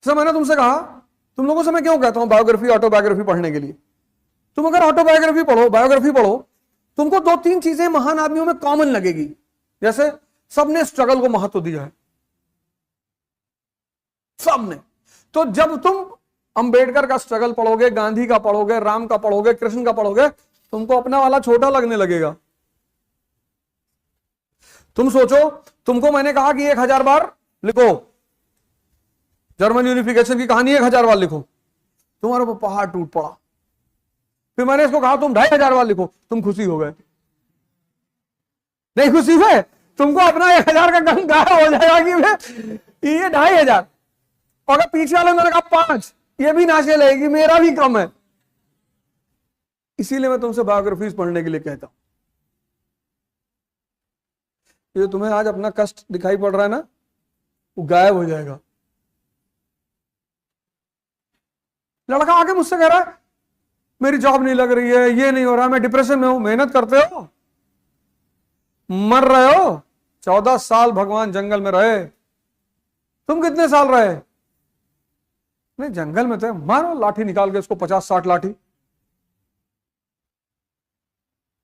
जैसे मैंने तुमसे कहा, तुम लोगों से मैं क्यों कहता हूं बायोग्राफी ऑटोबायोग्राफी पढ़ने के लिए? तुम अगर ऑटोबायोग्राफी पढ़ो, बायोग्राफी पढ़ो, तुमको 2-3 चीजें महान आदमियों में कॉमन लगेगी। जैसे सबने स्ट्रगल को महत्व दिया है, सबने। तो जब तुम अंबेडकर का स्ट्रगल पढ़ोगे, गांधी का पढ़ोगे, राम का पढ़ोगे, कृष्ण का पढ़ोगे, तुमको अपना वाला छोटा लगने लगेगा। तुम सोचो, तुमको मैंने कहा कि 1000 बार लिखो जर्मन यूनिफिकेशन की कहानी, 1000 बार लिखो, तुम्हारे ऊपर पहाड़ टूट पड़ा। फिर मैंने इसको कहा तुम 2500 बार लिखो, तुम खुशी हो गए? नहीं खुशी हुए? तुमको अपना 1000 का गम गायब हो जाएगा कि ये 2500। अगर पीछे वाले मैंने कहा 5, ये भी नाचे लगेगी मेरा भी कम है। इसीलिए मैं तुमसे बायोग्राफीज पढ़ने के लिए कहता हूं। ये तुम्हें आज अपना कष्ट दिखाई पड़ रहा है ना, वो गायब हो जाएगा। लड़का आके मुझसे कह रहा है मेरी जॉब नहीं लग रही है, ये नहीं हो रहा, मैं डिप्रेशन में हूं। मेहनत करते हो, मर रहे हो। 14 साल भगवान जंगल में रहे, तुम कितने साल रहे? नहीं जंगल में थे, मारो लाठी निकाल के इसको 50-60 लाठी।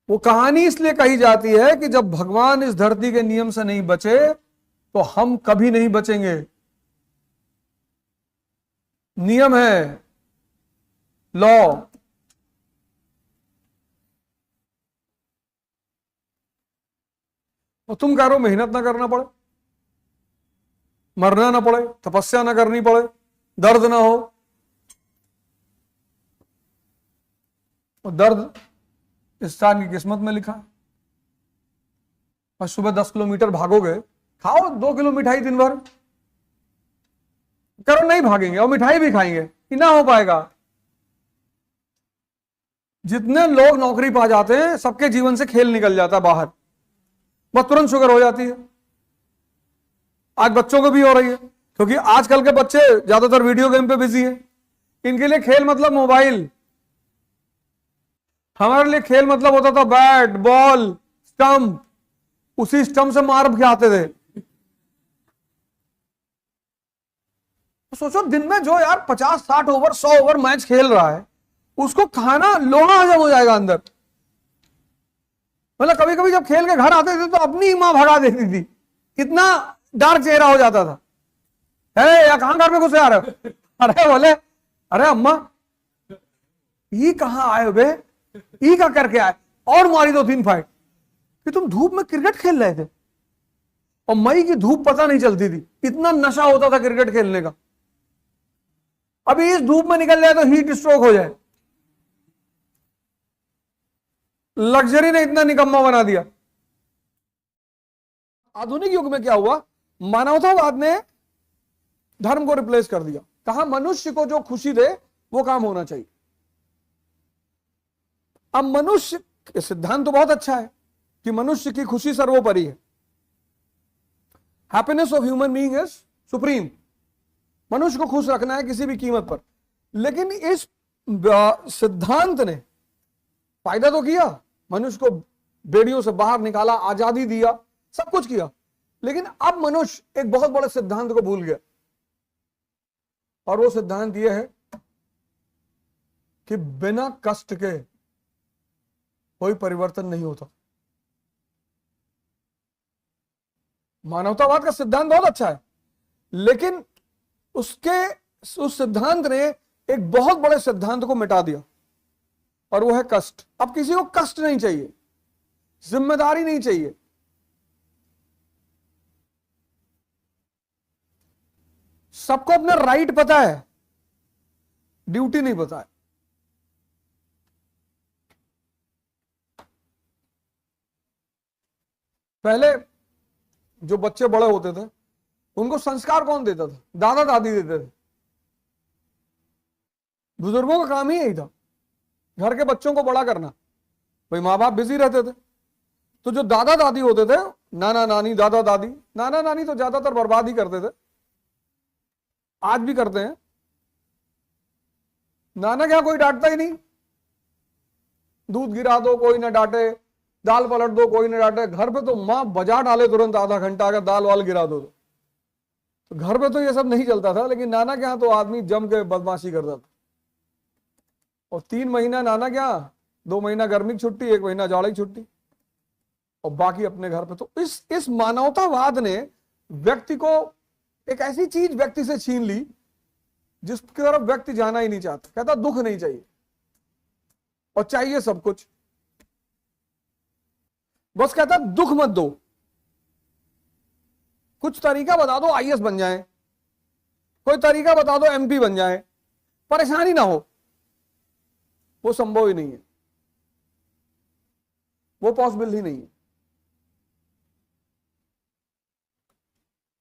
वो कहानी इसलिए कही जाती है कि जब भगवान इस धरती के नियम से नहीं बचे तो हम कभी नहीं बचेंगे। नियम है, लॉ। और तुम कह रहे हो मेहनत ना करना पड़े, मरना ना पड़े, तपस्या ना करनी पड़े, दर्द ना हो। और दर्द इंसान की किस्मत में लिखा है। और सुबह 10 किलोमीटर भागोगे, खाओ 2 किलो मिठाई दिन भर, करो नहीं भागेंगे और मिठाई भी खाएंगे, कि ना हो पाएगा। जितने लोग नौकरी पा जाते हैं सबके जीवन से खेल निकल जाता है बाहर, बस तुरंत शुगर हो जाती है। आज बच्चों को भी हो रही है, क्योंकि आजकल के बच्चे ज्यादातर वीडियो गेम पे बिजी हैं। इनके लिए खेल मतलब मोबाइल। हमारे लिए खेल मतलब होता था बैट बॉल स्टंप, उसी स्टंप से मार के आते थे। तो सोचो दिन में जो यार 50-60 ओवर 100 ओवर मैच खेल रहा है, उसको खाना लोहा हजम हो जाएगा अंदर। मतलब कभी कभी जब खेल के घर आते थे तो अपनी मां भगा देती थी, इतना डार्क चेहरा हो जाता था। या कहां घर में घुसे आ रहे हो? अरे बोले अरे अम्मा ये कहां आए बे, ये क्या करके आए? और मारी 2-3 फाइट कि तुम धूप में क्रिकेट खेल रहे थे। और मई की धूप पता नहीं चलती थी, इतना नशा होता था क्रिकेट खेलने का। अभी इस धूप में निकल जाए तो हीट स्ट्रोक हो जाए। लग्जरी ने इतना निकम्मा बना दिया। आधुनिक युग में क्या हुआ, मानवतावाद ने धर्म को रिप्लेस कर दिया। कहा मनुष्य को जो खुशी दे वो काम होना चाहिए। अब मनुष्य सिद्धांत तो बहुत अच्छा है कि मनुष्य की खुशी सर्वोपरि है। Happiness of human being is supreme. मनुष्य को खुश रखना है किसी भी कीमत पर। लेकिन इस सिद्धांत ने फायदा तो किया, मनुष्य को बेड़ियों से बाहर निकाला, आजादी दिया, सब कुछ किया। लेकिन अब मनुष्य एक बहुत बड़े सिद्धांत को भूल गया, और वो सिद्धांत यह है कि बिना कष्ट के कोई परिवर्तन नहीं होता। मानवतावाद का सिद्धांत बहुत अच्छा है, लेकिन उस सिद्धांत ने एक बहुत बड़े सिद्धांत को मिटा दिया, और वो है कष्ट। अब किसी को कष्ट नहीं चाहिए, जिम्मेदारी नहीं चाहिए। सबको अपना राइट पता है, ड्यूटी नहीं पता है। पहले जो बच्चे बड़े होते थे उनको संस्कार कौन देता था? दादा दादी देते थे। बुजुर्गों का काम ही यही था, घर के बच्चों को बड़ा करना। भाई माँ बाप बिजी रहते थे, तो जो दादा दादी होते थे, नाना नानी दादा दादी, नाना नानी तो ज्यादातर बर्बाद ही करते थे, आज भी करते हैं। नाना क्या कोई डांटता ही नहीं, दूध गिरा दो कोई ना डांटे, दाल पलट दो कोई ना डांटे। घर पे तो मां बजा डाले तुरंत, आधा घंटा अगर दाल वाल गिरा दो तो घर पे तो ये सब नहीं चलता था, लेकिन नाना के यहाँ तो आदमी जम के बदमाशी करता था। और 3 महीना नाना के यहाँ, 2 महीना गर्मी की छुट्टी, 1 महीना जाड़े की छुट्टी, और बाकी अपने घर पे। तो इस मानवतावाद ने व्यक्ति को, एक ऐसी चीज व्यक्ति से छीन ली जिसकी तरफ व्यक्ति जाना ही नहीं चाहता। कहता दुख नहीं चाहिए और चाहिए सब कुछ। बस कहता दुख मत दो, कुछ तरीका बता दो आईएएस बन जाए, कोई तरीका बता दो एमपी बन जाए, परेशानी ना हो। वो संभव ही नहीं है, वो पॉसिबल ही नहीं है।